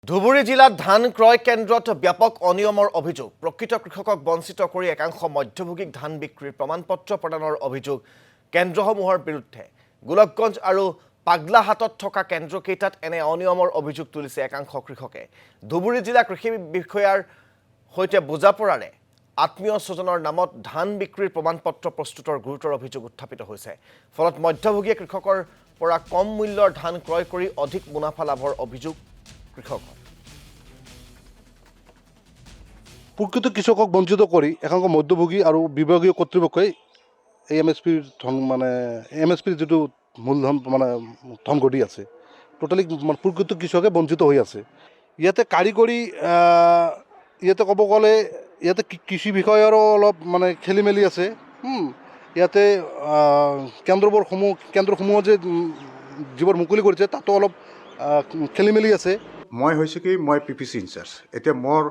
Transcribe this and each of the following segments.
ধুবুৰী জিলাত ধান ক্ৰয় কেন্দ্ৰত ব্যাপক অনিয়মৰ অভিযোগ প্ৰকৃত কৃষকক বঞ্চিত কৰি একাংশ মধ্যভোগীক ধান বিক্ৰীৰ প্ৰমাণপত্ৰ প্ৰদানৰ অভিযোগ কেন্দ্ৰসমূহৰ বিৰুদ্ধে গোলকগঞ্জ আৰু পাগলাহাটত থকা কেন্দ্ৰকেইটাত এনে অনিয়মৰ অভিযোগ তুলিছে একাংশ কৃষকে ধুবুৰী জিলা কৃষি বিষয়াৰ সৈতে বুজাপৰাৰে আত্মীয় স্বজনৰ নামত ধান বিক্ৰীৰ প্ৰমাণপত্ৰ প্ৰস্তুতৰ গুৰুতৰ অভিযোগ উত্থাপিত হৈছে ফলত মধ্যভোগী কৃষকৰ পৰা কম মূল্যৰ ধান ক্ৰয় কৰি অধিক মুনাফা লাভৰ অভিযোগ প্রকৃত কৃষকক বঞ্চিত করে একাংশ মধ্যভোগী আর বিভাগীয় কর্তৃপক্ষই এই এমএসপির এমএসপির যেটো মূলধন ধন ঘটি আছে টোটালি প্রকৃত কৃষকে বঞ্চিত হয়ে আছে ইয়াতে কাৰিকৰী ইয়াতে ক'ব গ'লে ইয়াতে কৃষি বিষয়ৰো অলপ খেলি মেলি আছে ইয়াতে কেন্দ্ৰসমূহ যে যিবোৰ মুকলি কৰিছে তাতো অলপ খেলি মেলি আছে মই হৈছে কি মই পিপিসি ইনচাৰ্জ এতিয়া মোৰ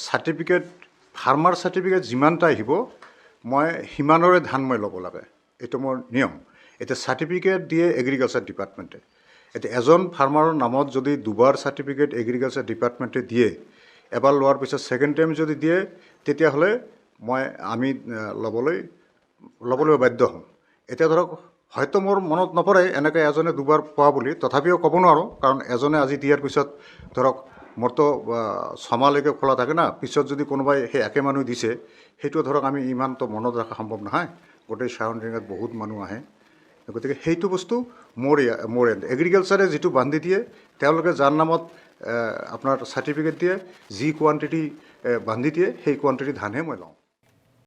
সাৰ্টিফিকেট ফাৰ্মাৰ সাৰ্টিফিকেট যিমানটা আহিব মই হিমানৰে ধান মই ল'ব লাগে এইটো মোৰ নিয়ম এতিয়া সাৰ্টিফিকেট দিয়ে এগ্ৰিকালচাৰ ডিপাৰ্টমেণ্টে এতিয়া এজন ফাৰ্মাৰৰ নামত যদি দুবাৰ সাৰ্টিফিকেট এগ্ৰিকালচাৰ ডিপাৰ্টমেণ্টে দিয়ে এবাৰ লোৱাৰ পিছত ছেকেণ্ড টাইম যদি দিয়ে তেতিয়াহ'লে আমি ল'বলৈ বাধ্য হ'ম এতিয়া ধৰক হয়তো মোৰ মনত নপৰে এনেকৈ এজনে দুবাৰ পোৱা বুলি তথাপিও ক'ব নোৱাৰোঁ কাৰণ এজনে আজি দিয়াৰ পিছত ধৰক মোৰতো ছমাহলৈকে খোলা থাকে না পিছত যদি কোনোবাই সেই একে মানুহ দিছে সেইটো ধৰক আমি ইমানতো মনত ৰখা সম্ভৱ নহয় গোটেই চাউণ্ডিঙত বহুত মানুহ আহে গতিকে সেইটো বস্তু মোৰ এগ্ৰিকালচাৰে যিটো বান্ধি দিয়ে তেওঁলোকে যাৰ নামত আপোনাৰ চাৰ্টিফিকেট দিয়ে যি কোৱান্টিটি বান্ধি দিয়ে সেই কোৱান্টিটি ধানহে মই লওঁ